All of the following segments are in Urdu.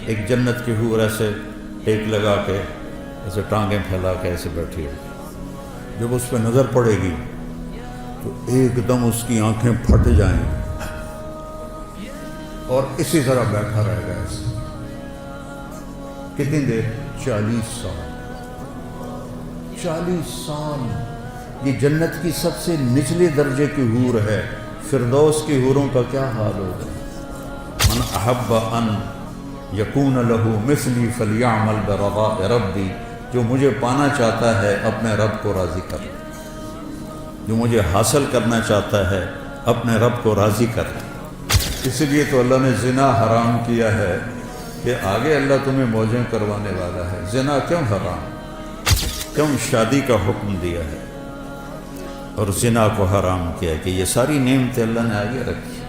ایک جنت کی حور ایسے ٹیک لگا کے ایسے ٹانگیں پھیلا کے ایسے بیٹھی ہوگی، جب اس پہ نظر پڑے گی تو ایک دم اس کی آنکھیں پھٹ جائیں اور اسی طرح بیٹھا رہے گا ایسے کتنی دیر؟ 40 سال 40 سال یہ جنت کی سب سے نچلے درجے کی حور ہے۔ فردوس کی حوروں کا کیا حال ہوگا؟ من احب ان یکون لہ مثلی فلیعمل برضاء ربی، جو مجھے پانا چاہتا ہے اپنے رب کو راضی کر، جو مجھے حاصل کرنا چاہتا ہے اپنے رب کو راضی کر۔ اس لیے تو اللہ نے زنا حرام کیا ہے کہ آگے اللہ تمہیں موجیں کروانے والا ہے۔ زنا کیوں حرام؟ کیوں شادی کا حکم دیا ہے اور زنا کو حرام کیا کہ یہ ساری نعمتیں اللہ نے آگے رکھی۔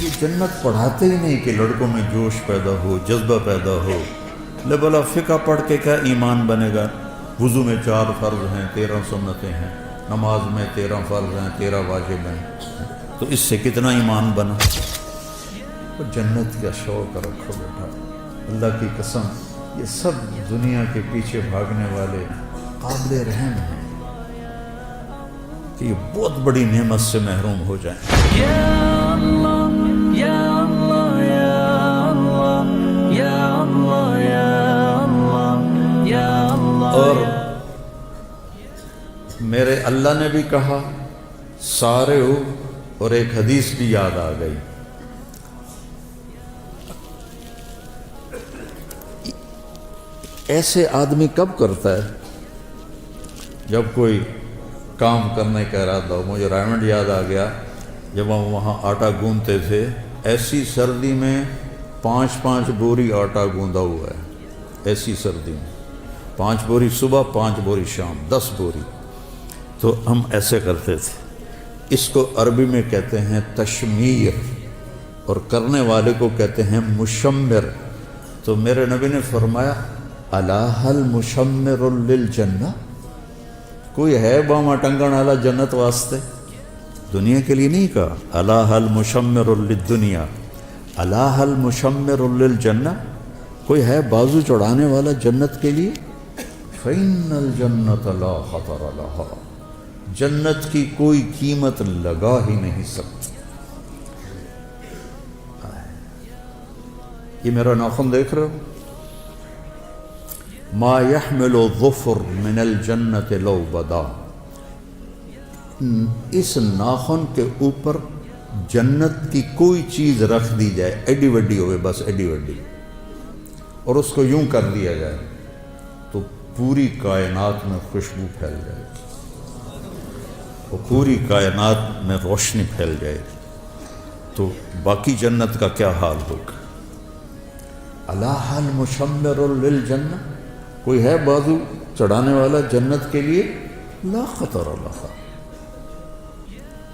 یہ جنت پڑھاتے ہی نہیں کہ لڑکوں میں جوش پیدا ہو، جذبہ پیدا ہو۔ بلا فقہ پڑھ کے کیا ایمان بنے گا؟ وضو میں 4 فرض ہیں، 13 سنتیں ہیں، نماز میں 13 فرض ہیں، 13 واجب ہیں، تو اس سے کتنا ایمان بنا؟ جنت کا شوق رکھو بیٹا، اللہ کی قسم یہ سب دنیا کے پیچھے بھاگنے والے قابل رحم ہیں کہ یہ بہت بڑی نعمت سے محروم ہو جائیں۔ یا اللہ یا اللہ یا اللہ یا اللہ یا اللہ یا اللہ۔ اور میرے اللہ نے بھی کہا سارے ہو، اور ایک حدیث بھی یاد آ گئی، ایسے آدمی کب کرتا ہے جب کوئی کام کرنے کا ارادہ ہو۔ مجھے رائمنڈ یاد آ گیا، جب ہم وہاں آٹا گوندتے تھے، ایسی سردی میں 5 بوری آٹا گوندا ہوا ہے، ایسی سردی میں 5 بوری صبح، 5 بوری شام، 10 بوری۔ تو ہم ایسے کرتے تھے۔ اس کو عربی میں کہتے ہیں تشمیر، اور کرنے والے کو کہتے ہیں مشمر۔ تو میرے نبی نے فرمایا الا هل مشمر للجنہ، کوئی ہے باما ٹنگن والا جنت واسطے؟ دنیا کے لیے نہیں کہا، الا هل مشمر للدنیا، الا هل مشمر للجنہ، کوئی ہے بازو چڑھانے والا جنت کے لیے؟ فإن الجنة لا خطر لها، جنت کی کوئی قیمت لگا ہی نہیں سکتی۔ یہ میرا ناخن دیکھ رہے ہو؟ ما يحمل الظفر من الجنت لو بدا، اس ناخن کے اوپر جنت کی کوئی چیز رکھ دی جائے، ایڈی وڈی ہوئے، بس ایڈی وڈی، اور اس کو یوں کر دیا جائے تو پوری کائنات میں خوشبو پھیل جائے گی، وہ پوری کائنات میں روشنی پھیل جائے گی۔ تو باقی جنت کا کیا حال ہوگا؟ الا هل مشمر للجنہ، کوئی ہے بازو چڑھانے والا جنت کے لیے؟ لا خطر لها،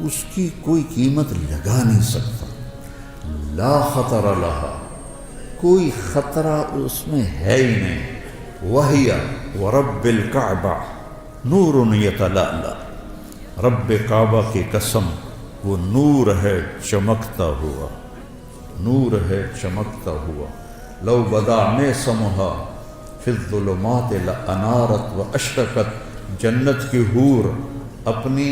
اس کی کوئی قیمت لگا نہیں سکتا۔ لا خطر لها، کوئی خطرہ اس میں ہے ہی نہیں۔ وَهِيَ وَرَبِّ الْكَعْبَةِ نُورٌ يَتَلَأْلَأُ، رب کعبہ کی قسم وہ نور ہے چمکتا ہوا، نور ہے چمکتا ہوا۔ لو بدا میں سمہا فی الظلمات لانارت و اشرقت، جنت کی حور اپنی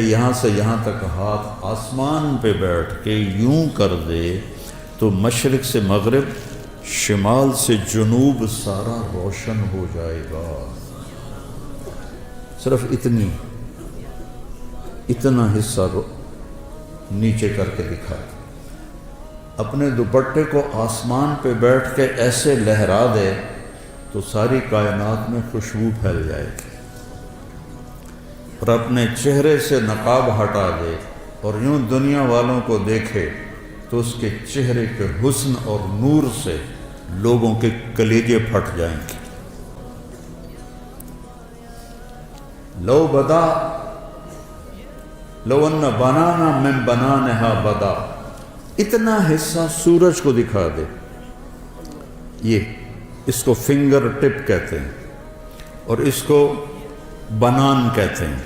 یہاں سے یہاں تک ہاتھ آسمان پہ بیٹھ کے یوں کر دے تو مشرق سے مغرب، شمال سے جنوب سارا روشن ہو جائے گا۔ صرف اتنا حصہ نیچے کر کے دکھا دے، اپنے دوپٹے کو آسمان پہ بیٹھ کے ایسے لہرا دے تو ساری کائنات میں خوشبو پھیل جائے گی، اور اپنے چہرے سے نقاب ہٹا دے اور یوں دنیا والوں کو دیکھے تو اس کے چہرے کے حسن اور نور سے لوگوں کے کلیجے پھٹ جائیں گے۔ لو بدا لو ان بنانا من بنانہا بدا، اتنا حصہ سورج کو دکھا دے، اس کو فنگر ٹپ کہتے ہیں اور اس کو بنان کہتے ہیں۔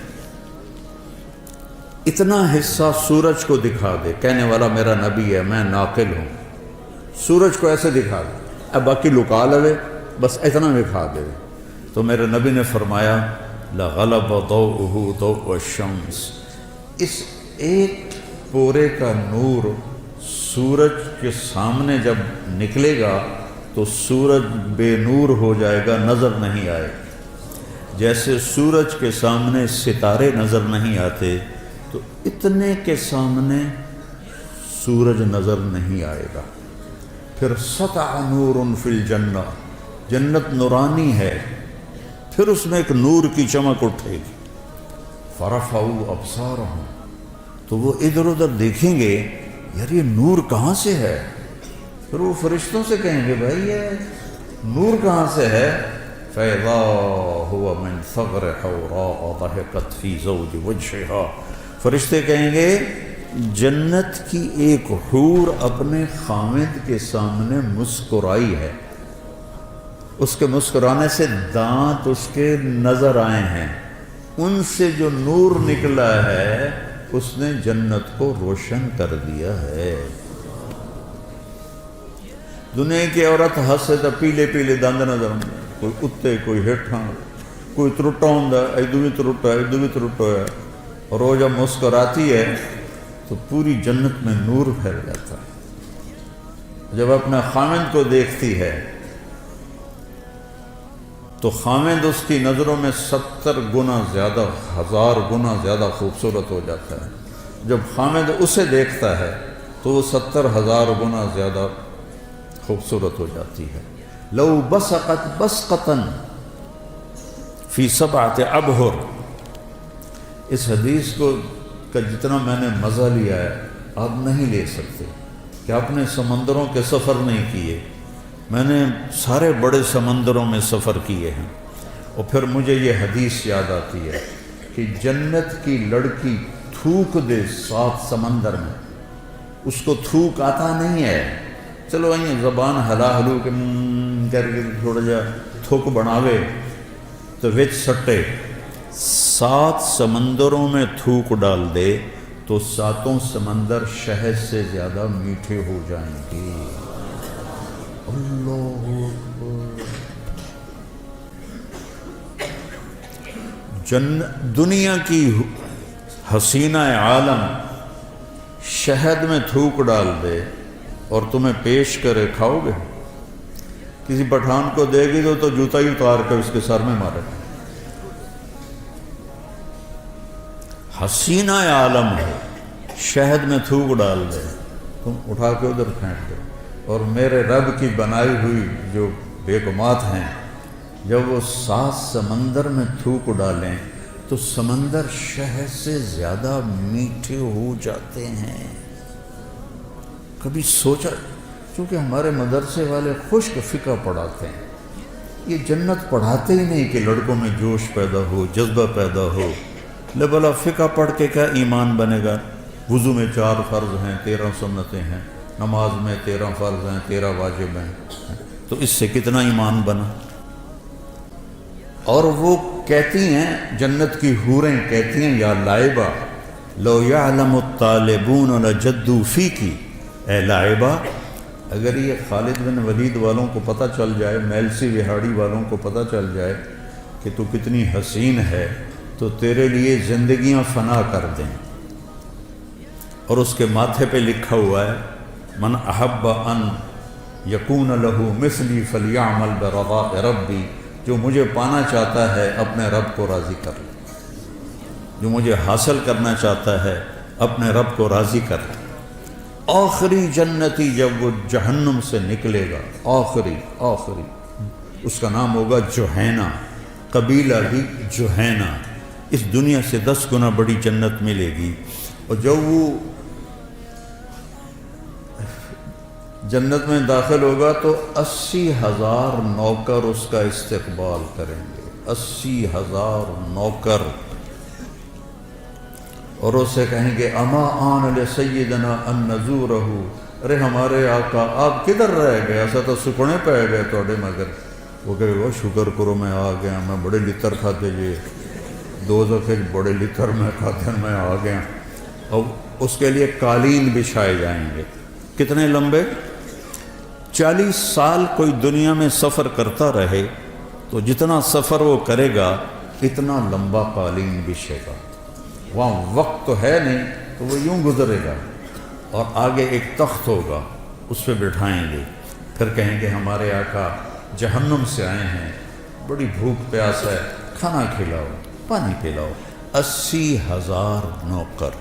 اتنا حصہ سورج کو دکھا دے، کہنے والا میرا نبی ہے، میں ناقل ہوں، سورج کو ایسے دکھا دے اب باقی لکا لوے بس اتنا دکھا دے. تو میرے نبی نے فرمایا لغلب ضوءہ ضوء الشمس، اس ایک پورے کا نور سورج کے سامنے جب نکلے گا تو سورج بے نور ہو جائے گا، نظر نہیں آئے. جیسے سورج کے سامنے ستارے نظر نہیں آتے تو اتنے کے سامنے سورج نظر نہیں آئے گا. پھر سطع نور فی الجنہ، جنت نورانی ہے، پھر اس میں ایک نور کی چمک اٹھے گی. فرفعوا ابصارہم، تو وہ ادھر ادھر دیکھیں گے یار یہ نور کہاں سے ہے. پھر وہ فرشتوں سے کہیں گے بھائی یہ نور کہاں سے ہے. فَإِذَا هُوَ مِنْ ثَغْرِ حَوْرَاءَ ضَحِكَتْ فِي زَوْجِ وَجْهِهَا، فرشتے کہیں گے جنت کی ایک حور اپنے خامد کے سامنے مسکرائی ہے، اس کے مسکرانے سے دانت اس کے نظر آئے ہیں، ان سے جو نور نکلا ہے اس نے جنت کو روشن کر دیا ہے. دنیا کی عورت ہسے تو پیلے پیلے دند نظر آتے، کوئی اتنے کوئی ہیٹھاں، کوئی ترٹا ہوں ادو بھی ترٹا ہے ادو بھی ترٹا ہے، اور وہ جب مسکراتی ہے تو پوری جنت میں نور پھیل جاتا ہے. جب اپنے خامند کو دیکھتی ہے تو خامند اس کی نظروں میں 70 گنا زیادہ، 1000 گنا زیادہ خوبصورت ہو جاتا ہے. جب خامند اسے دیکھتا ہے تو وہ 70,000 گنا زیادہ خوبصورت ہو جاتی ہے. لو بسقت بسقتن فی 7 ابحر، اس حدیث کو کا جتنا میں نے مزہ لیا ہے آپ نہیں لے سکتے کہ آپ نے سمندروں کے سفر نہیں کیے. میں نے سارے بڑے سمندروں میں سفر کیے ہیں، اور پھر مجھے یہ حدیث یاد آتی ہے کہ جنت کی لڑکی تھوک دے 7 سمندر میں، اس کو تھوک آتا نہیں ہے، چلو અહીં زبان ہلا ہلو کے کر کے تھوڑا جا تھوک بناوے تو وچ سٹے. 7 سمندروں میں تھوک ڈال دے تو 7 سمندر شہد سے زیادہ میٹھے ہو جائیں گے. اللہ اکبر. دنیا کی حسینہ عالم شہد میں تھوک ڈال دے اور تمہیں پیش کرے، کھاؤ گے؟ کسی پٹھان کو دے گی تو جوتا ہی اتار کر اس کے سر میں مارے. حسینہ عالم ہے، شہد میں تھوک ڈال دے، تم اٹھا کے ادھر پھینک دو. اور میرے رب کی بنائی ہوئی جو بیگمات ہیں جب وہ 7 سمندر میں تھوک ڈالیں تو سمندر شہد سے زیادہ میٹھے ہو جاتے ہیں. کبھی سوچا؟ چونکہ ہمارے مدرسے والے خشک فقہ پڑھاتے ہیں، یہ جنت پڑھاتے ہی نہیں کہ لڑکوں میں جوش پیدا ہو، جذبہ پیدا ہو. بلا فقہ پڑھ کے کیا ایمان بنے گا؟ وضو میں 4 فرض ہیں، 13 سنتیں ہیں، نماز میں 13 فرض ہیں، 13 واجب ہیں، تو اس سے کتنا ایمان بنا؟ اور وہ کہتی ہیں، جنت کی حوریں کہتی ہیں یا لائبہ لو یعلم الطالبون لجدوا فیکی، اے لائبہ اگر یہ خالد بن ولید والوں کو پتہ چل جائے، میلسی وہاڑی والوں کو پتہ چل جائے کہ تو کتنی حسین ہے تو تیرے لیے زندگیاں فنا کر دیں. اور اس کے ماتھے پہ لکھا ہوا ہے من احب ان یکون لہو مثلی فلیعمل برضاء ربی، جو مجھے پانا چاہتا ہے اپنے رب کو راضی کر لے، جو مجھے حاصل کرنا چاہتا ہے اپنے رب کو راضی کر لے. آخری جنتی جب وہ جہنم سے نکلے گا، آخری اس کا نام ہوگا جوہینہ، قبیلہ بھی جوہینہ، اس دنیا سے 10 گنا بڑی جنت ملے گی. اور جب وہ جنت میں داخل ہوگا تو 80,000 نوکر اس کا استقبال کریں گے، 80,000 نوکر، اور اسے کہیں گے اما آن لسیدنا ان نزورہ، ارے ہمارے آقا آپ کدھر رہ گئے، ایسا تو سکنے پہ گئے توڑے مگر. وہ کہے گا شکر کرو میں آ گیا، میں بڑے لتر کھاتے جی، 2 دفعے بڑے لتر میں کھاتے میں آ گیا. اب اس کے لیے قالین بچھائے جائیں گے، کتنے لمبے؟ 40 سال کوئی دنیا میں سفر کرتا رہے تو جتنا سفر وہ کرے گا اتنا لمبا قالین بچھے گا. وہاں وقت تو ہے نہیں تو وہ یوں گزرے گا، اور آگے ایک تخت ہوگا، اس پہ بٹھائیں گے، پھر کہیں گے ہمارے آقا جہنم سے آئے ہیں، بڑی بھوک پیاس ہے، کھانا کھلاؤ، پانی پلاؤ. 80,000 نوکر،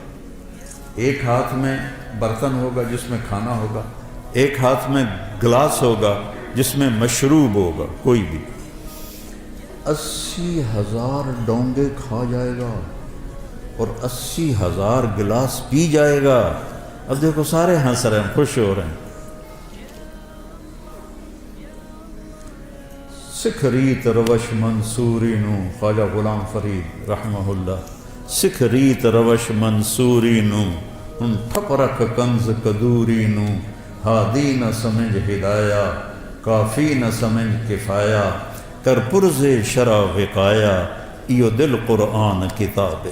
ایک ہاتھ میں برتن ہوگا جس میں کھانا ہوگا، ایک ہاتھ میں گلاس ہوگا جس میں مشروب ہوگا کوئی بھی. 80,000 ڈونگے کھا جائے گا اور 80,000 گلاس پی جائے گا. اب دیکھو سارے ہنس رہے ہیں، خوش ہو رہے ہیں. سکھ ریت روش منصوری نو، خواجہ غلام فرید رحمہ اللہ. سکھ ریت روش منصوری نو، ہن تھپرک کنز کدوری نو. ہادی نہ سمجھ ہدایا، کافی نہ سمجھ کفایا. کر پرز شرع وقایا، ایو دل قرآن کتاب.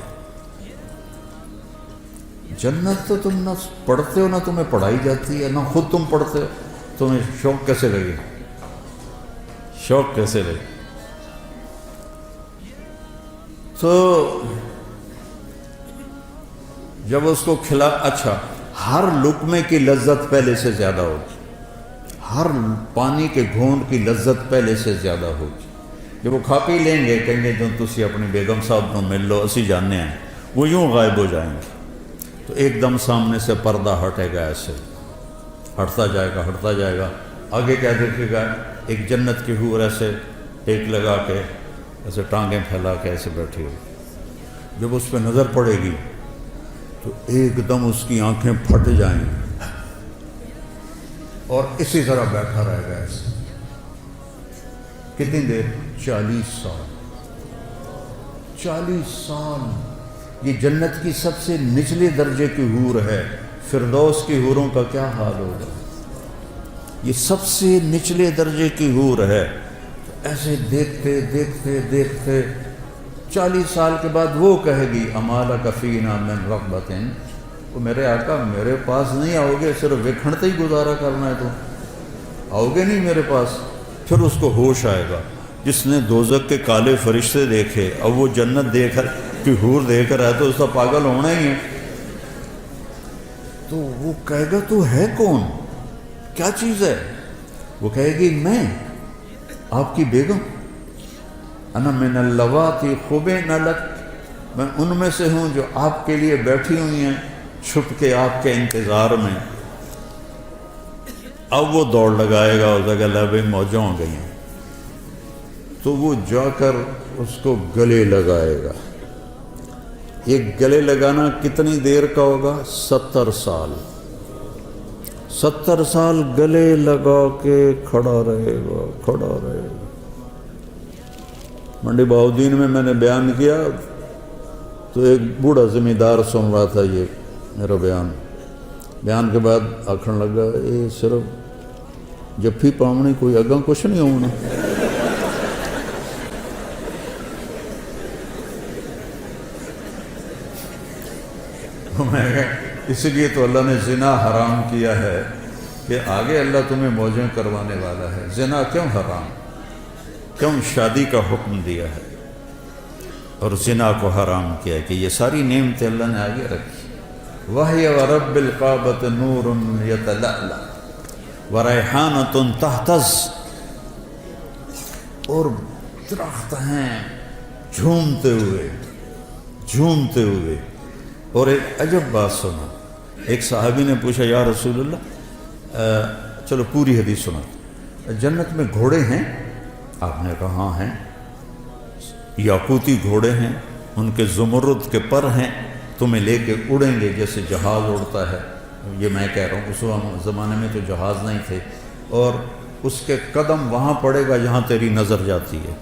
جنت تو تم نہ پڑھتے ہو نہ تمہیں پڑھائی جاتی ہے، نہ خود تم پڑھتے ہو. تمہیں شوق کیسے لگے؟ شوق کیسے لگے؟ تو جب اس کو کھلا، اچھا ہر لقمے کی لذت پہلے سے زیادہ ہوگی، ہر پانی کے گھونٹ کی لذت پہلے سے زیادہ ہوگی. جب وہ کھا پی لیں گے کہیں گے جو تسی اپنی بیگم صاحب کو مل لو، اسی جاننے ہیں، وہ یوں غائب ہو جائیں گے. تو ایک دم سامنے سے پردہ ہٹے گا، ایسے ہٹتا جائے گا ہٹتا جائے گا. آگے کیا دیکھے گا؟ ایک جنت کی حور ایسے ٹیک لگا کے ایسے ٹانگیں پھیلا کے ایسے بیٹھی ہوگی. جب اس پہ نظر پڑے گی تو ایک دم اس کی آنکھیں پھٹ جائیں گی اور اسی طرح بیٹھا رہے گا ایسے. کتنی دیر؟ 40 سال. 40 سال. یہ جنت کی سب سے نچلے درجے کی حور ہے. فردوس کی حوروں کا کیا حال ہوگا؟ یہ سب سے نچلے درجے کی حور ہے. ایسے دیکھتے دیکھتے دیکھتے 40 سال کے بعد وہ کہے گی امال کفینا من رغبتن، وہ میرے آقا میرے پاس نہیں آؤ گے، صرف وکھڑتے ہی گزارا کرنا ہے، تو آؤ گے نہیں میرے پاس. پھر اس کو ہوش آئے گا. جس نے دوزخ کے کالے فرشتے دیکھے، اب وہ جنت دیکھ کہ حور دیکھ رہا ہے تو اس کا پاگل ہونا ہی ہے. تو وہ کہے گا تو ہے کون، کیا چیز ہے؟ وہ کہے گی میں آپ کی بیگم، انا من اللواتی خبین لک، میں ان میں سے ہوں جو آپ کے لیے بیٹھی ہوئی ہیں چھپ کے آپ کے انتظار میں. اب وہ دوڑ لگائے گا، اس جگہ لبیں موجوں ہو گئی ہیں، تو وہ جا کر اس کو گلے لگائے گا. یہ گلے لگانا کتنی دیر کا ہوگا؟ 70 سال. 70 سال گلے لگا کے کھڑا رہے گا، کھڑا رہے گا. منڈی بہاؤدین میں نے بیان کیا تو ایک بوڑھا زمیندار سن رہا تھا یہ میرا بیان کے بعد آکھن لگا یہ صرف جفی پاؤنی کوئی اگاں کچھ نہیں ہونا. اس لیے تو اللہ نے زنا حرام کیا ہے کہ آگے اللہ تمہیں موجیں کروانے والا ہے. زنا کیوں حرام، کیوں شادی کا حکم دیا ہے اور زنا کو حرام کیا کہ یہ ساری نعمتیں اللہ نے آگے رکھی. وَهِيَ وَرَبِّ الْقَعْبَةِ نُورٌ يَتَلَأْلَأُ وَرَيْحَانَةٌ تَهْتَزُّ، اور درخت ہیں جھومتے ہوئے. اور ایک عجب بات سنا، ایک صحابی نے پوچھا یا رسول اللہ، چلو پوری حدیث سنا، جنت میں گھوڑے ہیں؟ آپ نے کہا ہاں ہیں. یاقوتی گھوڑے ہیں، ان کے زمرد کے پر ہیں، تمہیں لے کے اڑیں گے جیسے جہاز اڑتا ہے. یہ میں کہہ رہا ہوں اس زمانے میں تو جہاز نہیں تھے. اور اس کے قدم وہاں پڑے گا جہاں تیری نظر جاتی ہے.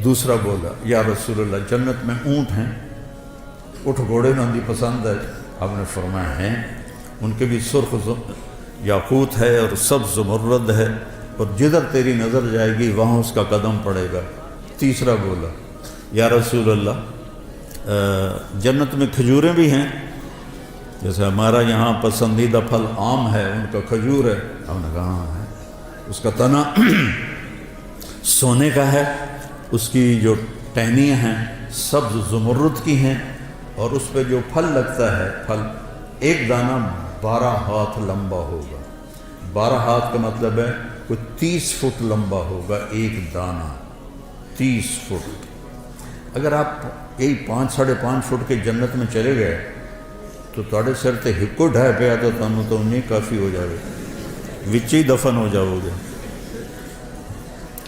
دوسرا بولا یا رسول اللہ جنت میں اونٹ ہیں؟ اٹھ گھوڑے نہ دی پسند ہے؟ آپ نے فرمایا ہیں، ان کے بھی سرخ یاقوت ہے اور سبز زمرد ہے، اور جدھر تیری نظر جائے گی وہاں اس کا قدم پڑے گا. تیسرا بولا یا رسول اللہ جنت میں کھجوریں بھی ہیں؟ جیسے ہمارا یہاں پسندیدہ پھل آم ہے، ان کا کھجور ہے، ہم نے کہا ہاں ہے، اس کا تنا سونے کا ہے، اس کی جو ٹہنیاں ہیں سبز زمرد کی ہیں، اور اس پہ جو پھل لگتا ہے، پھل ایک دانہ 12 ہاتھ لمبا ہوگا۔ 12 ہاتھ کا مطلب ہے کوئی 30 فٹ لمبا ہوگا ایک دانہ، 30 فٹ۔ اگر آپ یہی 5 ساڑھے 5 فٹ کے جنت میں چلے گئے تو تھوڑے سر تے ہکو ڈھائے پیا تو تمہیں تو نہیں کافی ہو جاوے، وچ ہی دفن ہو جاؤ گے۔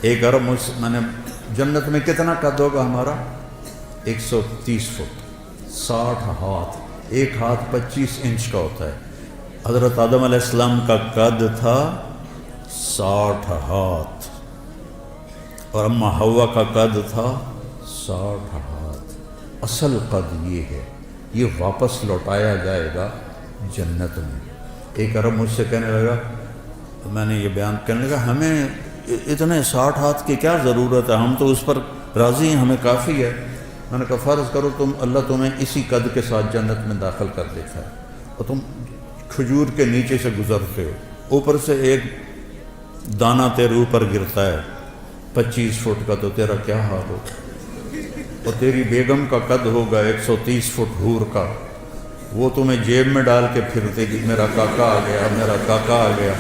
ایک ارب میں نے جنت میں کتنا قد ہوگا ہمارا؟ 130 فٹ، 60 ہاتھ، ایک ہاتھ 25 انچ کا ہوتا ہے۔ حضرت آدم علیہ السلام کا قد تھا 60 ہاتھ، اور اما حوا کا قد تھا 60 ہاتھ۔ اصل قد یہ ہے، یہ واپس لوٹایا جائے گا جنت میں۔ ایک عرب مجھ سے کہنے لگا، میں نے یہ بیان کرنے لگا، ہمیں اتنے 60 ہاتھ کی کیا ضرورت ہے، ہم تو اس پر راضی ہیں، ہمیں کافی ہے۔ میں نے کہا فرض کرو اللہ تمہیں اسی قد کے ساتھ جنت میں داخل کر دیتا ہے، اور تم کھجور کے نیچے سے گزرتے ہو، اوپر سے ایک دانہ تیرے اوپر گرتا ہے 25 فٹ کا، تو تیرا کیا حال ہوگا؟ اور تیری بیگم کا قد ہوگا 130 فٹ حور کا، وہ تمہیں جیب میں ڈال کے پھرتے گی، میرا کاکا آ گیا، میرا کاکا آ گیا۔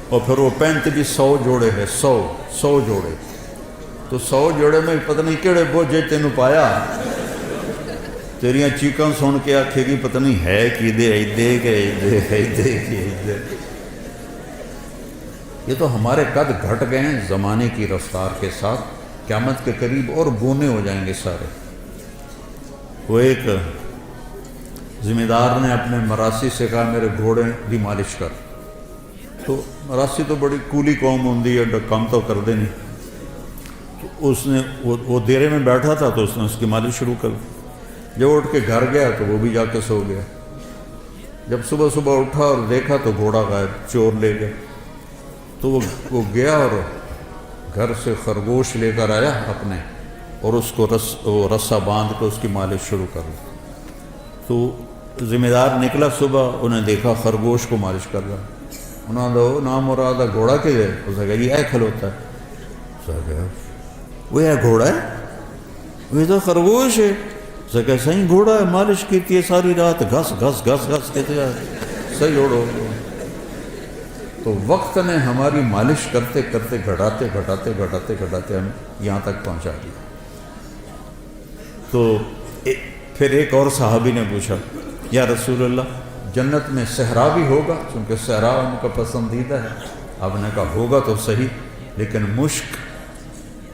اور پھر وہ 3500 جوڑے ہیں، 100 جوڑے، تو 100 جوڑے میں پتہ نہیں کہڑے بوجھے تینوں پایا، تیریاں چیکاں سن کے آکھے گی پتہ نہیں ہے کی دے ایدے کے ایدے۔ یہ تو ہمارے قد گھٹ گئے ہیں زمانے کی رفتار کے ساتھ، قیامت کے قریب اور گونے ہو جائیں گے سارے۔ وہ ایک ذمہ دار نے اپنے مراسی سے کہا میرے گھوڑے دی مالش کر، تو مراسی تو بڑی کولی قوم ہوندی ہے، کام تو کر دے نہیں، تو اس نے وہ دیرے میں بیٹھا تھا تو اس نے اس کی مالش شروع کر دی۔ جب اٹھ کے گھر گیا تو وہ بھی جا کے سو گیا۔ جب صبح اٹھا اور دیکھا تو گھوڑا غائب، چور لے گیا۔ تو وہ گیا اور گھر سے خرگوش لے کر آیا اپنے، اور اس کو رسا باندھ کے اس کی مالش شروع کر دی۔ تو ذمہ دار نکلا صبح، انہیں دیکھا خرگوش کو مالش کر رہا، انہوں نے نام مراد گھوڑا کے دے، اسے کہا یہ کھلوتا ہے، اسے کہا وہ یہ گھوڑا ہے، وہ تو خرگوش ہے، اسے کہا صحیح گھوڑا ہے، مالش کی ہے ساری رات، گھس گھس گھس گھس کہتے ہیں صحیح اوڑو۔ تو وقت نے ہماری مالش کرتے کرتے گھٹاتے ہم یہاں تک پہنچا دیا۔ تو پھر ایک اور صحابی نے پوچھا یا رسول اللہ جنت میں صحرا بھی ہوگا، چونکہ صحرا ان کا پسندیدہ ہے۔ آپ نے کہا ہوگا تو صحیح، لیکن مشک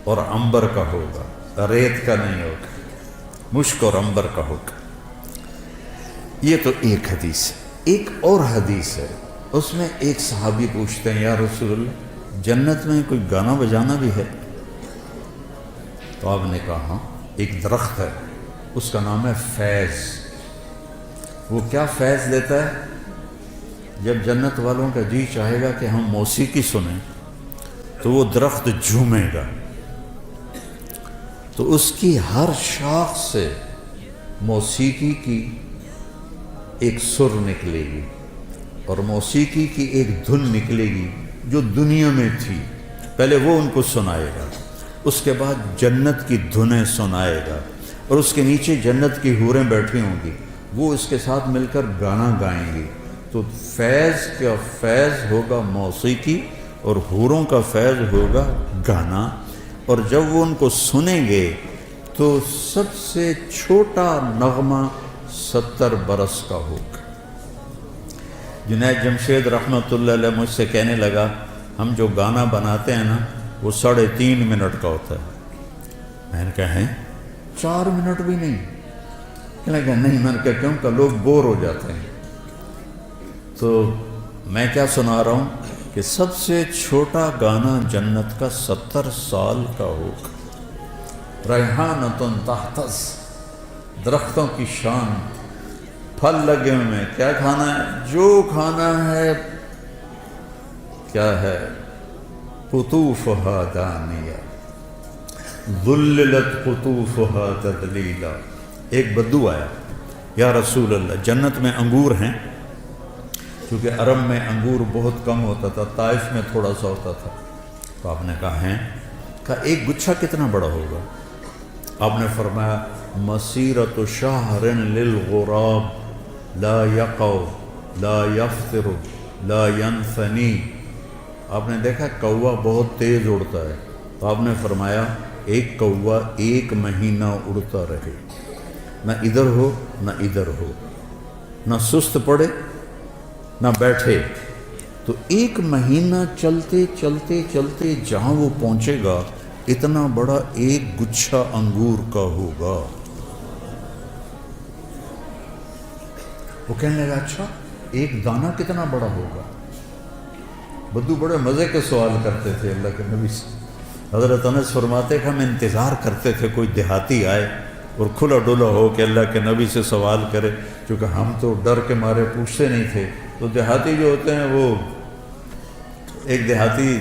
اور عنبر کا ہوگا، ریت کا نہیں ہوگا، مشک اور عنبر کا ہوگا۔ یہ تو ایک حدیث ہے۔ ایک اور حدیث ہے، اس میں ایک صحابی پوچھتے ہیں یا رسول اللہ جنت میں کوئی گانا بجانا بھی ہے؟ تو آپ نے کہا ہاں، ایک درخت ہے، اس کا نام ہے فیض۔ وہ کیا فیض دیتا ہے؟ جب جنت والوں کا جی چاہے گا کہ ہم موسیقی سنیں تو وہ درخت جھومے گا، تو اس کی ہر شاخ سے موسیقی کی ایک سر نکلے گی، اور موسیقی کی ایک دھن نکلے گی جو دنیا میں تھی، پہلے وہ ان کو سنائے گا، اس کے بعد جنت کی دھنیں سنائے گا، اور اس کے نیچے جنت کی حوریں بیٹھی ہوں گی، وہ اس کے ساتھ مل کر گانا گائیں گی۔ تو فیض کا فیض ہوگا موسیقی، اور حوروں کا فیض ہوگا گانا، اور جب وہ ان کو سنیں گے تو سب سے چھوٹا نغمہ 70 برس کا ہوگا۔ جنید جمشید رحمۃ اللہ علیہ مجھ سے کہنے لگا ہم جو گانا بناتے ہیں نا وہ 3.5 منٹ کا ہوتا ہے۔ میں نے کہا ہیں 4 منٹ بھی نہیں؟ کہنے لگا نہیں۔ میں نے کہا کیوں؟ کہ لوگ بور ہو جاتے ہیں۔ تو میں کیا سنا رہا ہوں کہ سب سے چھوٹا گانا جنت کا 70 سال کا ہوگا۔ ریحانۃ تحتز، درختوں کی شان، پھل لگے ہوئے ہیں، کیا کھانا ہے؟ جو کھانا ہے کیا ہے؟ قطوفها دانیہ ذللت قطوفها تذلیلا، ایک بدو آیا، یا رسول اللہ جنت میں انگور ہیں؟ کیونکہ عرب میں انگور بہت کم ہوتا تھا، طائف میں تھوڑا سا ہوتا تھا. تو آپ نے کہا ہیں. کہا ایک گچھا کتنا بڑا ہوگا؟ آپ نے فرمایا مسیرۃ شہر للغراب لا یقع لا یفطر لا ینثنی. آپ نے دیکھا کوا بہت تیز اڑتا ہے، تو آپ نے فرمایا ایک کوا 1 مہینہ اڑتا رہے، نہ ادھر ہو نہ ادھر ہو، نہ سست پڑے نہ بیٹھے، تو 1 مہینہ چلتے چلتے چلتے جہاں وہ پہنچے گا اتنا بڑا ایک گچھا انگور کا ہوگا. وہ کہنے لگا اچھا ایک دانہ کتنا بڑا ہوگا؟ بدو بڑے مزے کے سوال کرتے تھے اللہ کے نبی سے. حضرت انس فرماتے کہ ہم انتظار کرتے تھے کوئی دیہاتی آئے اور کھلا ڈولا ہو کہ اللہ کے نبی سے سوال کرے، کیونکہ ہم تو ڈر کے مارے پوچھتے نہیں تھے. تو دیہاتی جو ہوتے ہیں، وہ ایک دیہاتی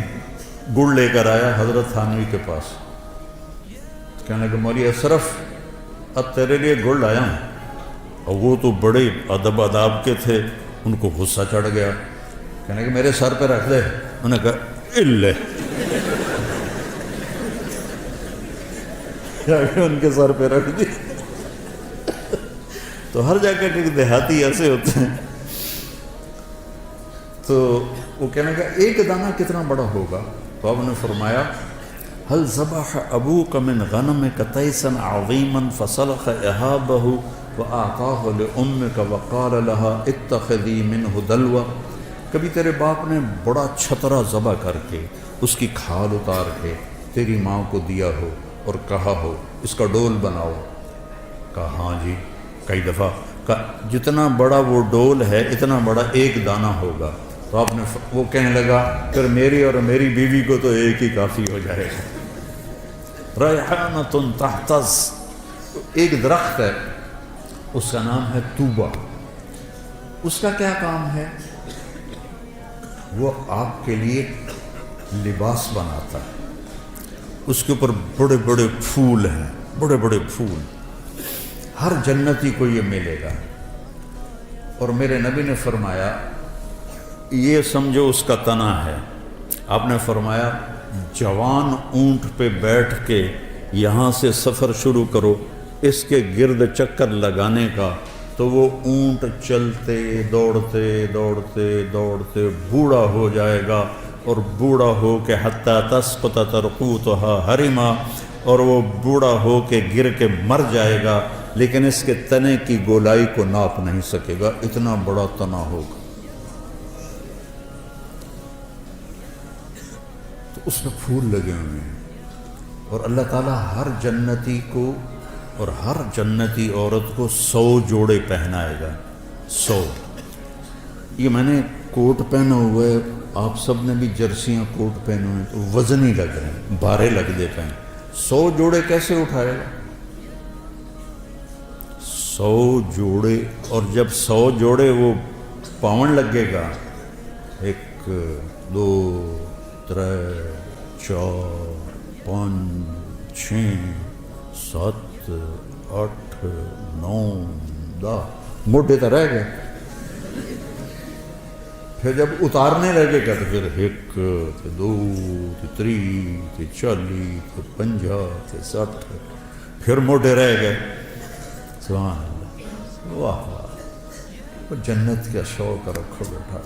گڑ لے کر آیا حضرت تھانوی کے پاس، کہنے لگا مولوی اشرف اب تیرے لیے گڑ لایا ہوں. اور وہ تو بڑے ادب آداب کے تھے، ان کو غصہ چڑھ گیا، کہنے لگا میرے سر پہ رکھ دے. انہوں نے کہا الے، ان کے سر پہ رکھ دی. تو ہر جگہ کے دیہاتی ایسے ہوتے ہیں. تو وہ کہنے لگا ایک دانہ کتنا بڑا ہوگا؟ تو آپ نے فرمایا هل ذبح ابوک من غنمک تیسا عظیما فسلخ اہابہ واعطاہ لامک وقال لها اتخذی منہ دلوا. کبھی تیرے باپ نے بڑا چھترا ذبح کر کے اس کی کھال اتار کے تیری ماں کو دیا ہو اور کہا ہو اس کا ڈول بناؤ؟ کہا ہاں جی کئی دفعہ. کہا جتنا بڑا وہ ڈول ہے اتنا بڑا ایک دانہ ہوگا. تو آپ نے وہ کہنے لگا پھر میری اور میری بیوی کو تو ایک ہی کافی ہو جائے گا. ریحانۃ تحتز، ایک درخت ہے اس کا نام ہے توبہ. اس کا کیا کام ہے؟ وہ آپ کے لیے لباس بناتا ہے. اس کے اوپر بڑے بڑے پھول ہیں، بڑے بڑے پھول. ہر جنتی کو یہ ملے گا. اور میرے نبی نے فرمایا یہ سمجھو اس کا تنا ہے. آپ نے فرمایا جوان اونٹ پہ بیٹھ کے یہاں سے سفر شروع کرو اس کے گرد چکر لگانے کا، تو وہ اونٹ چلتے دوڑتے دوڑتے دوڑتے بوڑھا ہو جائے گا، اور بوڑھا ہو کے حتیٰ تسقط ترقوتها حرما، اور وہ بوڑھا ہو کے گر کے مر جائے گا، لیکن اس کے تنے کی گولائی کو ناپ نہیں سکے گا، اتنا بڑا تنا ہوگا. تو اس میں پھول لگے ہوئے ہیں. اور اللہ تعالیٰ ہر جنتی کو اور ہر جنتی عورت کو 100 جوڑے پہنائے گا. 100. یہ میں نے کوٹ پہنا ہوا ہے، آپ سب نے بھی جرسیاں کوٹ پہنے ہوئے ہیں، تو وزن ہی لگ رہے ہیں، بارے لگ دیتے ہیں. 100 جوڑے کیسے اٹھائے گا؟ 100 جوڑے. اور جب 100 جوڑے وہ پاون لگے گا، 1 2 3 4 5 6 7 8 9 10 موٹے تو رہ گئے. پھر جب اتارنے لگے گا تو پھر 1 2 3 40 50 60 پھر موٹے رہ گئے. سبحان اللہ، واہ واہ. جنت کا شوق رکھو بیٹا،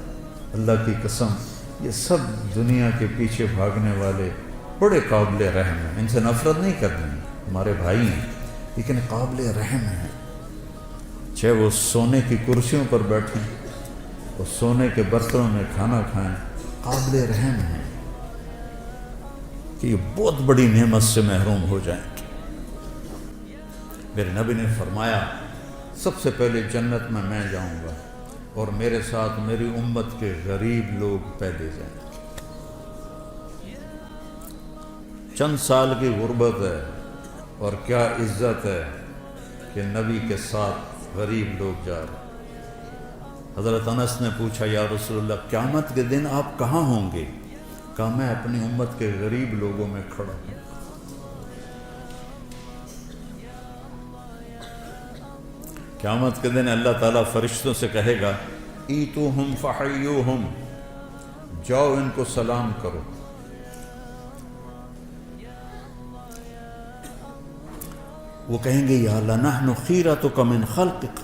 اللہ کی قسم یہ سب دنیا کے پیچھے بھاگنے والے بڑے قابل رحم ہیں. ان سے نفرت نہیں کرنی، ہمارے بھائی ہیں لیکن قابل رحم ہیں. چاہے وہ سونے کی کرسیوں پر بیٹھیں اور سونے کے برتنوں میں کھانا کھائیں، قابل رحم ہیں کہ یہ بہت بڑی نعمت سے محروم ہو جائیں. میرے نبی نے فرمایا سب سے پہلے جنت میں جاؤں گا اور میرے ساتھ میری امت کے غریب لوگ پہلے جائیں. چند سال کی غربت ہے اور کیا عزت ہے کہ نبی کے ساتھ غریب لوگ جا رہے. حضرت انس نے پوچھا یا رسول اللہ قیامت کے دن آپ کہاں ہوں گے؟ کہا میں اپنی امت کے غریب لوگوں میں کھڑا ہوں. قیامت کے دن اللہ تعالیٰ فرشتوں سے کہے گا ایتوہم فحیوہم، جاؤ ان کو سلام کرو۔ وہ کہیں گے یا اللہ نحن خیرتک من خلقک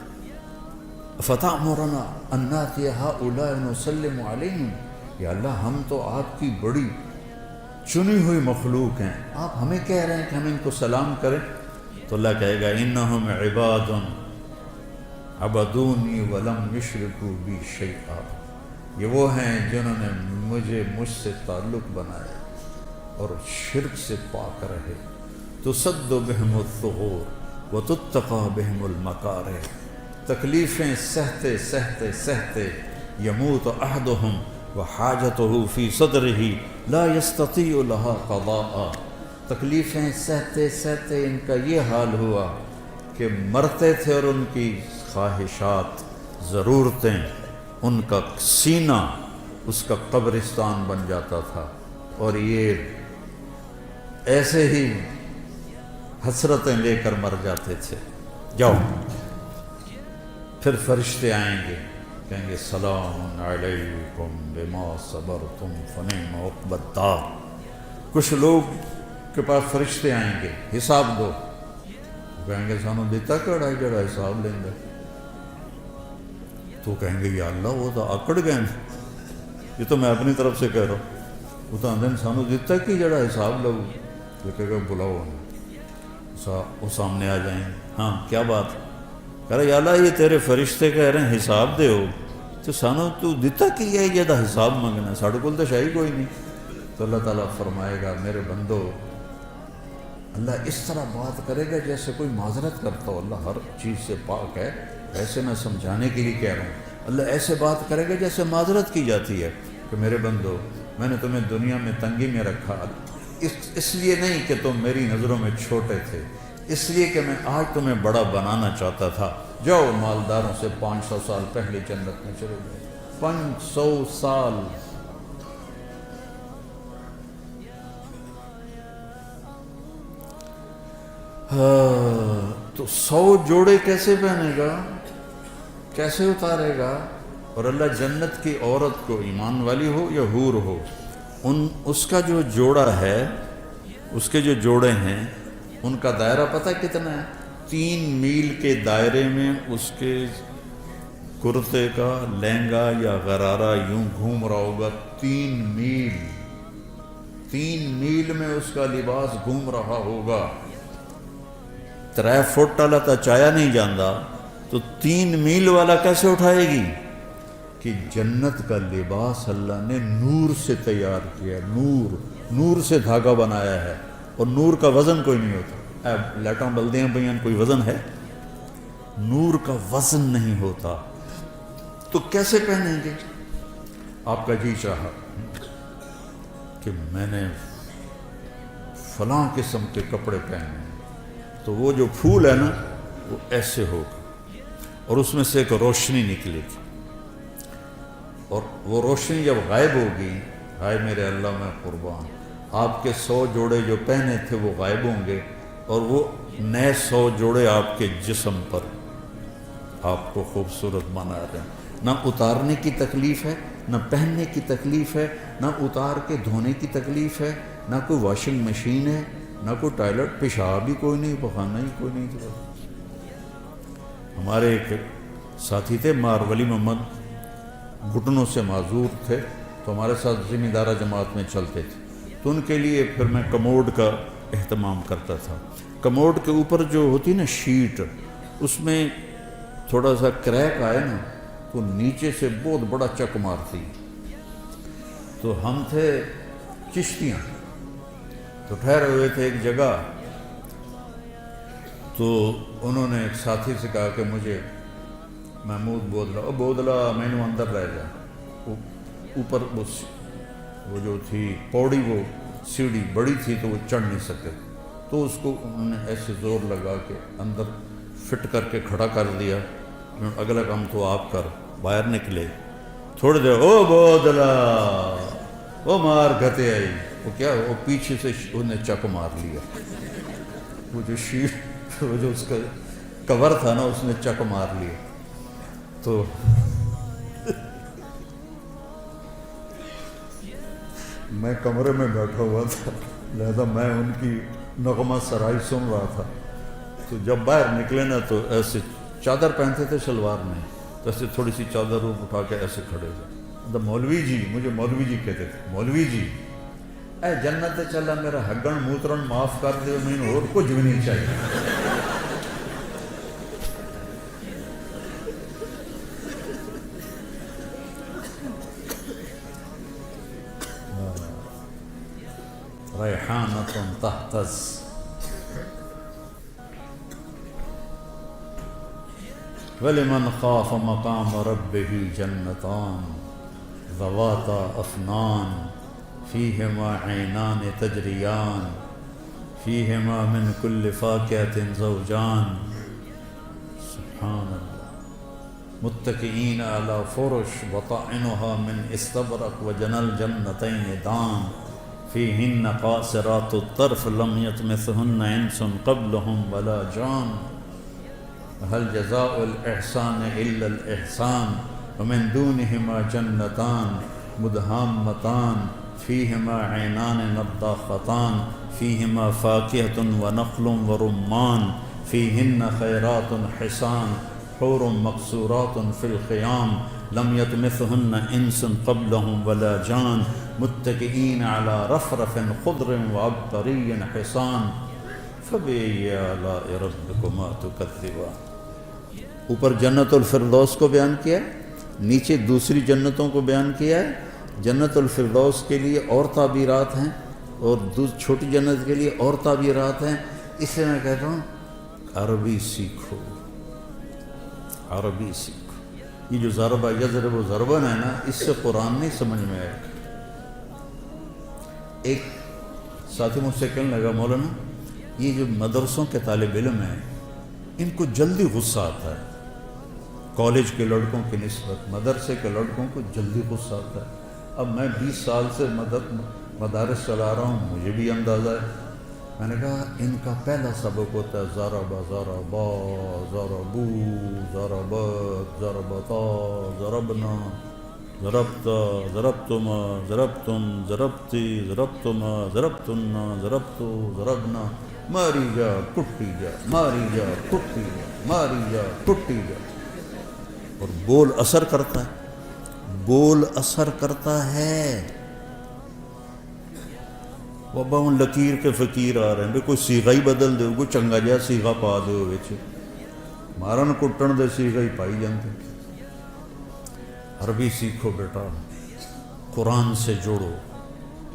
فتأمرنا ان نأتی ہؤلاء ونسلم علیہم، یا اللہ ہم تو آپ کی بڑی چنی ہوئی مخلوق ہیں، آپ ہمیں کہہ رہے ہیں کہ ہم ان کو سلام کریں؟ تو اللہ کہے گا انہم عباد عبدونی ولم یشرکوا بی شیئا، یہ وہ ہیں جنہوں نے مجھ سے تعلق بنایا اور شرک سے پاک رہے۔ تصد بہم الثغور وتتقى بہم المکارہ، تکلیفیں سہتے سہتے سہتے یموت احدہم وحاجتہ فی صدرہ لا یستطیع لها قضاء، تکلیفیں سہتے سہتے ان کا یہ حال ہوا کہ مرتے تھے اور ان کی خواہشات ضرورتیں، ان کا سینہ اس کا قبرستان بن جاتا تھا، اور یہ ایسے ہی حسرتیں لے کر مر جاتے تھے۔ جاؤ، پھر فرشتے آئیں گے، کہیں گے سلام علیکم بما صبرتم فنعم عقبی الدار۔ کچھ لوگ کے پاس فرشتے آئیں گے، حساب دو، کہیں گے سانو دیتا کیڑا ہے جڑا حساب لیں گے؟ تو کہیں گے یا اللہ وہ تو اکڑ گئے ہیں، یہ تو میں اپنی طرف سے کہہ رہا ہوں، وہ تو اندر سانو دیتا کہ جڑا حساب لو، یہ کہے گا بلاؤ انہیں، وہ سامنے آ جائیں، ہاں کیا بات؟ کہہ رہا یا اللہ یہ تیرے فرشتے کہہ رہے ہیں حساب دے ہو، تو سانو تو دیتا کہ یہ جدا حساب منگنا، ساڑھے کول تو شاہی کوئی نہیں۔ تو اللہ تعالیٰ فرمائے گا میرے بندو، اللہ اس طرح بات کرے گا جیسے کوئی معذرت کرتا ہو، اللہ ہر چیز سے پاک ہے، ایسے میں سمجھانے کے لیے کہہ رہا ہوں، اللہ ایسے بات کرے گا جیسے معذرت کی جاتی ہے کہ میرے بندو میں نے تمہیں دنیا میں تنگی میں رکھا، اس لیے نہیں کہ تم میری نظروں میں چھوٹے تھے، اس لیے کہ میں آج تمہیں بڑا بنانا چاہتا تھا، جاؤ مالداروں سے 500 سال پہلے جنت میں چلے گئے، 500 سال۔ تو 100 جوڑے کیسے پہنے گا، کیسے اتارے گا؟ اور اللہ جنت کی عورت کو، ایمان والی ہو یا حور ہو، اس کا جو جوڑا ہے، اس کے جو جوڑے ہیں ان کا دائرہ پتہ کتنا ہے؟ 3 میل کے دائرے میں اس کے کرتے کا لہنگا یا غرارہ یوں گھوم رہا ہوگا، 3 میل میں اس کا لباس گھوم رہا ہوگا۔ 3 فٹ والا تو چایا نہیں جاندا، تو 3 میل والا کیسے اٹھائے گی؟ کہ جنت کا لباس اللہ نے نور سے تیار کیا، نور سے دھاگا بنایا ہے، اور نور کا وزن کوئی نہیں ہوتا۔ لائٹاں بلدیاں پئیاں، کوئی وزن ہے؟ نور کا وزن نہیں ہوتا، تو کیسے پہنیں گے؟ آپ کا جی چاہا کہ میں نے فلاں قسم کے کپڑے پہنے، تو وہ جو پھول ہے نا وہ ایسے ہوگا، اور اس میں سے ایک روشنی نکلے گی، اور وہ روشنی جب غائب ہوگی، ہائے میرے اللہ میں قربان، آپ کے 100 جوڑے جو پہنے تھے وہ غائب ہوں گے، اور وہ نئے 100 جوڑے آپ کے جسم پر آپ کو خوبصورت بنا رہے ہیں۔ نہ اتارنے کی تکلیف ہے، نہ پہننے کی تکلیف ہے، نہ اتار کے دھونے کی تکلیف ہے، نہ کوئی واشنگ مشین ہے، نہ کوئی ٹوائلٹ، پیشاب بھی کوئی نہیں، پخانہ ہی کوئی نہیں تھا۔ ہمارے ایک ساتھی تھے مار ولی محمد، گھٹنوں سے معذور تھے، تو ہمارے ساتھ ذمہ دارہ جماعت میں چلتے تھے، تو ان کے لیے پھر میں کموڈ کا اہتمام کرتا تھا۔ کموڈ کے اوپر جو ہوتی نا شیٹ، اس میں تھوڑا سا کریک آئے نا تو نیچے سے بہت بڑا چک مارتی۔ تو ہم تھے چشتیاں، تو ٹھہرے ہوئے تھے ایک جگہ، تو انہوں نے ایک ساتھی سے کہا کہ مجھے محمود بودلا میں نے اندر رہ جا، اوپر وہ جو تھی پوڑی، وہ سیڑھی بڑی تھی تو وہ چڑھ نہیں سکے، تو اس کو انہوں نے ایسے زور لگا کے اندر فٹ کر کے کھڑا کر دیا۔ اگلا کام تو آپ کر، باہر نکلے، تھوڑی دیر او بودلا او مار گھتے آئی، وہ کیا، وہ پیچھے سے انہیں چک مار لیا، وہ جو شیٹ، وہ جو اس کا کور تھا نا، اس نے چک مار لیا. تو میں کمرے میں بیٹھا ہوا تھا، لہذا میں ان کی نغمہ سرائی سن رہا تھا. تو جب باہر نکلے نا تو ایسے چادر پہنتے تھے شلوار میں، تو ایسے تھوڑی سی چادر اٹھا کے ایسے کھڑے تھے. مولوی جی، مجھے مولوی جی کہتے تھے، مولوی جی اے جنت چلا میرا ہگن موترن معاف کر دے، مجھے اور کچھ بھی نہیں چاہیے. ریحانۃ تہتز، وَلِمَنْ خَافَ مَقَامَ رَبِّهِ جَنَّتَانِ ذَوَاتَا أَفْنَانٍ فِيهِمَا عَيْنَانِ تَجْرِيَانِ فِيهِمَا مِنْ كُلِّ فَاكِهَةٍ زَوْجَانِ. سبحان اللہ. متکئین علی فرش بطائنها من استبرق وجنى الجنتین دان فیہن قاصرات الطرف لم یطمثہن انس قبلہم ولا جان. هل جزاء الإحسان إلا الإحسان ومن دونهما جنتان مدهامتان فيهما عينان نضاختان فيهما فاكهة ونخل ورمان فيهن خيرات حسان حور مقصورات في الخيام لم يطمثهن انس قبلهم ولا جان متكئين على رفرف خضر وعبقري حصان فبأي آلاء ربكما تكذبان. اوپر جنت الفردوس کو بیان کیا ہے، نیچے دوسری جنتوں کو بیان کیا ہے. جنت الفردوس کے لیے اور تعبیرات ہیں اور چھوٹی جنت کے لیے اور تعبیرات ہیں. اس لیے میں کہتا ہوں عربی سیکھو، عربی سیکھو. یہ جو ضربہ یضرب و ضربن ہے نا، اس سے قرآن نہیں سمجھ میں آئے. ایک ساتھی مجھ سے کہنے لگا مولانا یہ جو مدرسوں کے طالب علم ہیں ان کو جلدی غصہ آتا ہے، کالج کے لڑکوں کی نسبت مدرسے کے لڑکوں کو جلدی غصہ آتا ہے. اب میں 20 سال سے مدارس چلا رہا ہوں، مجھے بھی اندازہ ہے. میں نے کہا ان کا پہلا سبق ہوتا ہے ضربا ضربا ضربو ضربت ضربتا ضربنا ضربتا ضربتما ضربتم ضربتی ضربتما ضربتنا ضربتو ضربنا ماری جا ٹوٹی جا ماری جا ٹوٹی جا ماری جا ٹوٹی جا. اور بول اثر کرتا ہے، بول اثر کرتا ہے. بابا ہوں لکیر کے فقیر آ رہے ہیں، کوئی سیغہ ہی بدل دے، کوئی چنگا جہا سیغہ پا دے وچ، مارن کٹن دے سیغہ ہی پائی جاندے. عربی سیکھو بیٹا، قرآن سے جوڑو،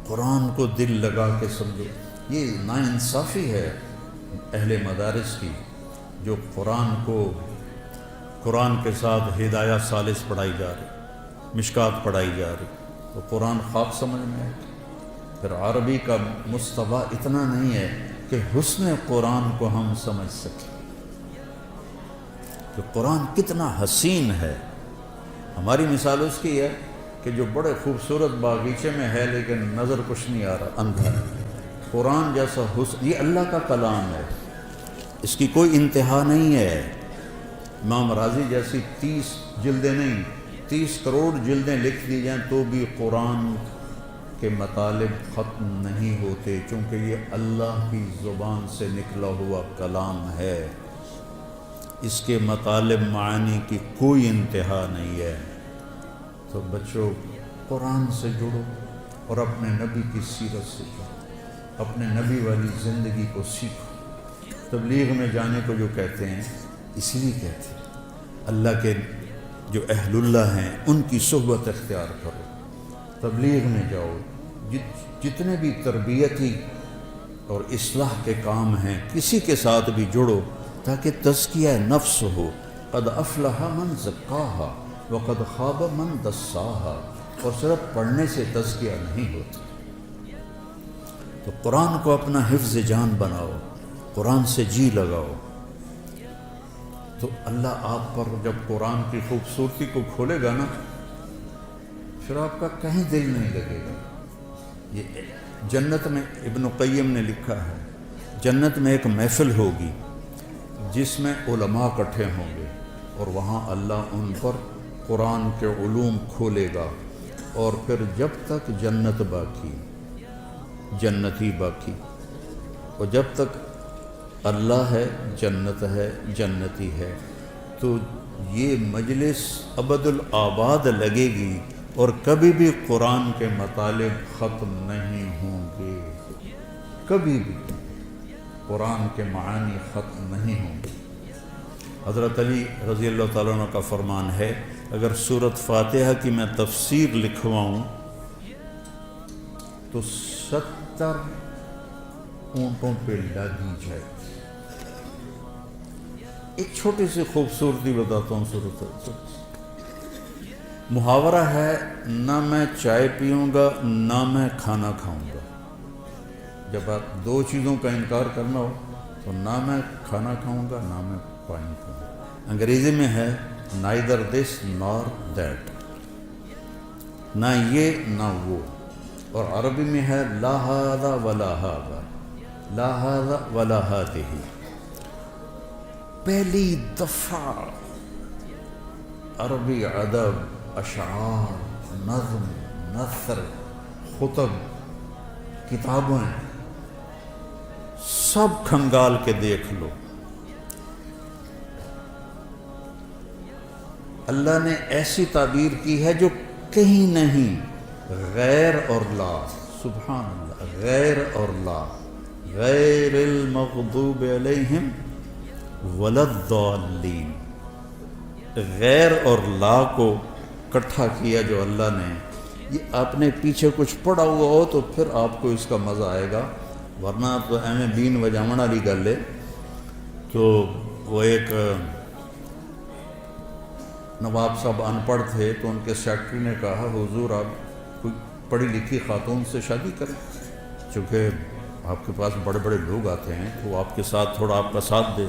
قرآن کو دل لگا کے سمجھو. یہ ناانصافی ہے اہل مدارس کی جو قرآن کے ساتھ ہدایہ ثالث پڑھائی جا رہی، مشکات پڑھائی جا رہی، تو قرآن خواب سمجھ میں ہے. پھر عربی کا مستویٰ اتنا نہیں ہے کہ حسن قرآن کو ہم سمجھ سکیں کہ قرآن کتنا حسین ہے. ہماری مثال اس کی ہے کہ جو بڑے خوبصورت باغیچے میں ہے لیکن نظر کچھ نہیں آ رہا، اندھا ہے. قرآن جیسا حسن، یہ اللہ کا کلام ہے، اس کی کوئی انتہا نہیں ہے. امام راضی جیسی 30 جلدیں نہیں، 30 کروڑ جلدیں لکھ دی جائیں تو بھی قرآن کے مطالب ختم نہیں ہوتے، چونکہ یہ اللہ کی زبان سے نکلا ہوا کلام ہے. اس کے مطالب معانی کی کوئی انتہا نہیں ہے. تو بچوں قرآن سے جڑو اور اپنے نبی کی سیرت سے جڑو، اپنے نبی والی زندگی کو سیکھو. تبلیغ میں جانے کو جو کہتے ہیں اس لیے کہتے ہیں اللہ کے جو اہل اللہ ہیں ان کی صحبت اختیار کرو، تبلیغ میں جاؤ، جتنے بھی تربیتی اور اصلاح کے کام ہیں کسی کے ساتھ بھی جڑو تاکہ تزکیہ نفس ہو. قد افلح من زکاہا وقد خاب من دساہا. اور صرف پڑھنے سے تزکیہ نہیں ہوتا. تو قرآن کو اپنا حفظ جان بناؤ، قرآن سے جی لگاؤ، تو اللہ آپ پر جب قرآن کی خوبصورتی کو کھولے گا نا پھر آپ کا کہیں دل نہیں لگے گا. یہ جنت میں ابن قیم نے لکھا ہے، جنت میں ایک محفل ہوگی، جس میں علماء اکٹھے ہوں گے اور وہاں اللہ ان پر قرآن کے علوم کھولے گا، اور پھر جب تک جنت باقی، جنتی باقی، اور جب تک اللہ ہے، جنت ہے، جنتی ہے، تو یہ مجلس ابد الآباد لگے گی اور کبھی بھی قرآن کے مطالب ختم نہیں ہوں گے، کبھی بھی قرآن کے معانی ختم نہیں ہوں گے۔ حضرت علی رضی اللہ تعالیٰ عنہ کا فرمان ہے، اگر سورۃ فاتحہ کی میں تفسیر لکھواؤں تو 70 اونٹوں پہ لادی جائے۔ ایک چھوٹی سی خوبصورتی بتاتا ہوں سورۃ۔ محاورہ ہے، نہ میں چائے پیوں گا نہ میں کھانا کھاؤں گا۔ جب آپ دو چیزوں کا انکار کرنا ہو تو نہ میں کھانا کھاؤں گا نہ میں پانی پیوں گا۔ انگریزی میں ہے neither this nor that، نہ یہ نہ وہ، اور عربی میں ہے لا هذا ولا هذا، لا هذا ولا هذه۔ پہلی دفعہ عربی ادب، اشعار، نظم، نثر، خطب، کتابیں سب کھنگال کے دیکھ لو، اللہ نے ایسی تعبیر کی ہے جو کہیں نہیں، غیر اور لا، سبحان اللہ، غیر اور لا، غیر المغضوب علیہم ولا الضالین، غیر اور لا کو اکٹھا کیا جو اللہ نے۔ یہ آپ نے پیچھے کچھ پڑھا ہوا ہو تو پھر آپ کو اس کا مزہ آئے گا، ورنہ تو ایویں بین وجاون والی گل ہے۔ تو وہ ایک نواب صاحب ان پڑھ تھے تو ان کے سیکرٹری نے کہا حضور آپ کوئی پڑھی لکھی خاتون سے شادی کریں، چونکہ آپ کے پاس بڑے بڑے لوگ آتے ہیں تو آپ کے ساتھ تھوڑا آپ کا ساتھ دے۔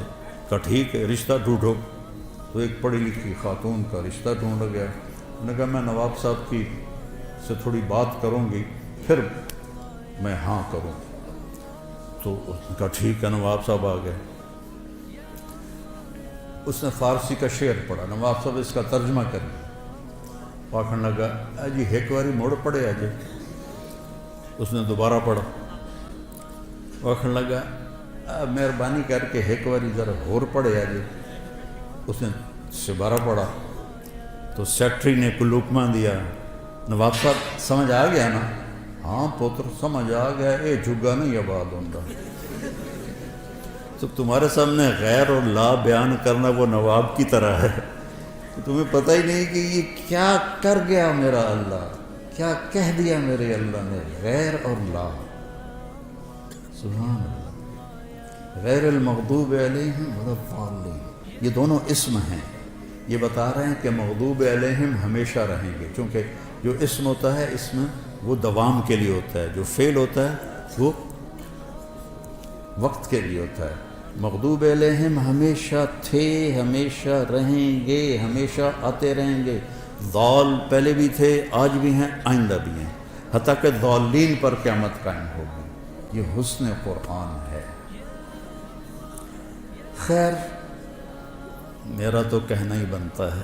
کہا ٹھیک ہے، رشتہ ڈھونڈو۔ تو ایک پڑھی لکھی خاتون کا رشتہ ڈھونڈا گیا۔ انہوں نے کہا میں نواب صاحب کی سے تھوڑی بات کروں گی پھر میں ہاں کروں۔ تو اس نے کہا ٹھیک ہے، نواب صاحب آ گئے۔ اس نے فارسی کا شعر پڑھا، نواب صاحب اس کا ترجمہ کر دیا۔ آخر لگا جی ایک باری موڑ پڑے آجے۔ اس نے دوبارہ پڑھا۔ آخر لگا مہربانی کر کے ایک باری ذرا اور پڑھے آجے۔ اس نے دوبارہ پڑھا تو سیکرٹری نے کوئی لقمہ دیا۔ نواب صاحب سمجھ آ گیا نا؟ ہاں پتر سمجھ آ گیا، اے جھگا نہیں آباد ہوتا۔ تو تمہارے سامنے غیر اور لا بیان کرنا وہ نواب کی طرح ہے، تمہیں پتہ ہی نہیں کہ یہ کیا کر گیا میرا اللہ، کیا کہہ دیا میرے اللہ نے، غیر اور لا۔ سبحان اللہ، غیر المغضوب علیہم ولا الضالین، یہ دونوں اسم ہیں۔ یہ بتا رہے ہیں کہ مغضوب علیہم ہمیشہ رہیں گے، چونکہ جو اسم ہوتا ہے اس میں وہ دوام کے لیے ہوتا ہے، جو فعل ہوتا ہے وہ وقت کے لیے ہوتا ہے۔ مغضوب علیہم ہمیشہ تھے، ہمیشہ رہیں گے، ہمیشہ آتے رہیں گے۔ ضال پہلے بھی تھے، آج بھی ہیں، آئندہ بھی ہیں، حتیٰ کہ ضالین پر قیامت قائم ہوگی۔ یہ حسن قرآن ہے۔ خیر میرا تو کہنا ہی بنتا ہے،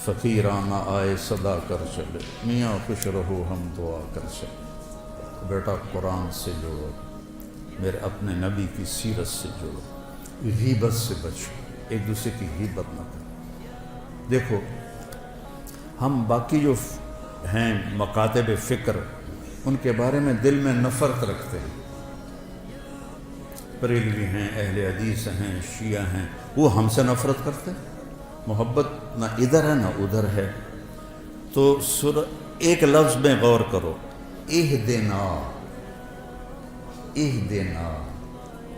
فقیرانہ آئے صدا کر چلے، میاں خوش رہو ہم دعا کر چلے۔ بیٹا قرآن سے جوڑو، میرے اپنے نبی کی سیرت سے جوڑو، غیبت سے بچو، ایک دوسرے کی غیبت نہ کرو۔ دیکھو ہم باقی جو ہیں مکاتب فکر ان کے بارے میں دل میں نفرت رکھتے ہیں، بریلوی ہیں، اہل حدیث ہیں، شیعہ ہیں، وہ ہم سے نفرت کرتے ہیں۔ محبت نہ ادھر ہے نہ ادھر ہے۔ تو ایک لفظ میں غور کرو، اہدنا، اہدنا،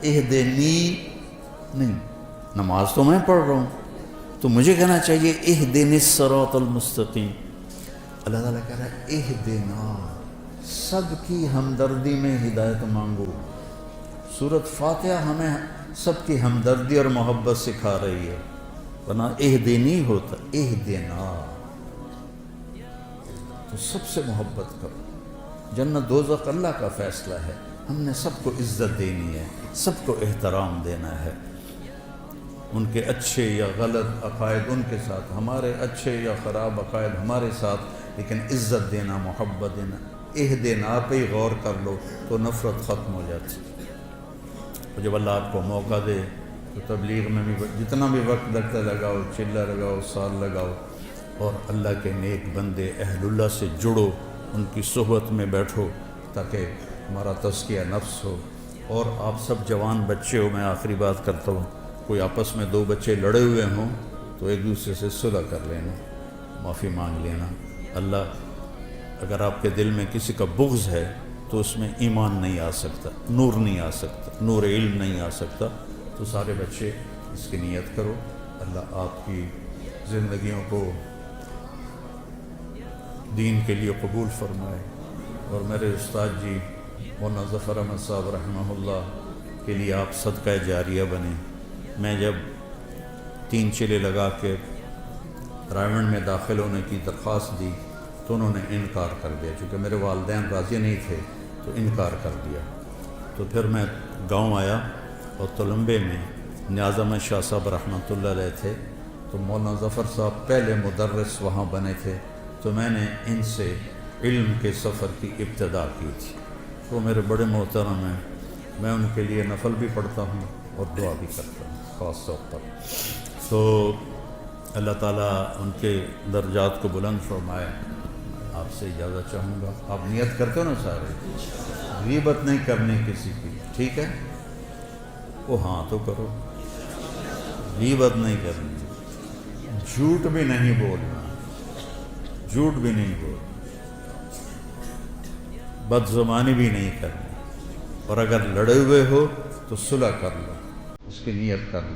اہدنی نہیں، نماز تو میں پڑھ رہا ہوں تو مجھے کہنا چاہیے اہدنی الصراط المستقیم۔ اللہ تعالیٰ کہہ رہا ہے اہدنا، سب کی ہمدردی میں ہدایت مانگو۔ سورۃ فاتحہ ہمیں سب کی ہمدردی اور محبت سکھا رہی ہے، ورنہ اہدنی ہوتا، اہدنا، تو سب سے محبت کرو۔ جنت دوزخ اللہ کا فیصلہ ہے، ہم نے سب کو عزت دینی ہے، سب کو احترام دینا ہے۔ ان کے اچھے یا غلط عقائد ان کے ساتھ، ہمارے اچھے یا خراب عقائد ہمارے ساتھ، لیکن عزت دینا، محبت دینا، اہدنا پہ ہی غور کر لو تو نفرت ختم ہو جاتی۔ اور جب اللہ آپ کو موقع دے تو تبلیغ میں بھی جتنا بھی وقت لگتا لگاؤ، چلہ لگاؤ، سال لگاؤ، اور اللہ کے نیک بندے اہل اللہ سے جڑو، ان کی صحبت میں بیٹھو تاکہ ہمارا تزکیہ نفس ہو۔ اور آپ سب جوان بچے ہو، میں آخری بات کرتا ہوں، کوئی آپس میں دو بچے لڑے ہوئے ہوں تو ایک دوسرے سے صلح کر لینا، معافی مانگ لینا۔ اللہ، اگر آپ کے دل میں کسی کا بغض ہے تو اس میں ایمان نہیں آ سکتا، نور نہیں آ سکتا، نور علم نہیں آ سکتا۔ تو سارے بچے اس کی نیت کرو، اللہ آپ کی زندگیوں کو دین کے لیے قبول فرمائے۔ اور میرے استاد جی مولانا ظفر احمد صاحب رحمہ اللہ کے لیے آپ صدقہ جاریہ بنے۔ میں جب 3 چلے لگا کے رائمنڈ میں داخل ہونے کی درخواست دی تو انہوں نے انکار کر دیا، چونکہ میرے والدین راضی نہیں تھے تو انکار کر دیا۔ تو پھر میں گاؤں آیا اور تلمبے میں نیاز احمد شاہ صاحب رحمۃ اللہ علیہ تھے، تو مولانا ظفر صاحب پہلے مدرس وہاں بنے تھے، تو میں نے ان سے علم کے سفر کی ابتدا کی تھی۔ وہ میرے بڑے محترم ہیں، میں ان کے لیے نفل بھی پڑھتا ہوں اور دعا بھی کرتا ہوں خاص طور پر۔ تو اللہ تعالیٰ ان کے درجات کو بلند فرمائے۔ آپ سے اجازت چاہوں گا، آپ نیت کرتے ہو نا سارے، غیبت نہیں کرنی کسی کی، ٹھیک ہے؟ وہ ہاں تو کرو، غیبت نہیں کرنی، جھوٹ بھی نہیں بولنا، جھوٹ بھی نہیں بولنا، بد زبانی بھی نہیں کرنی، اور اگر لڑے ہوئے ہو تو صلح کر لو، اس کی نیت کر لو۔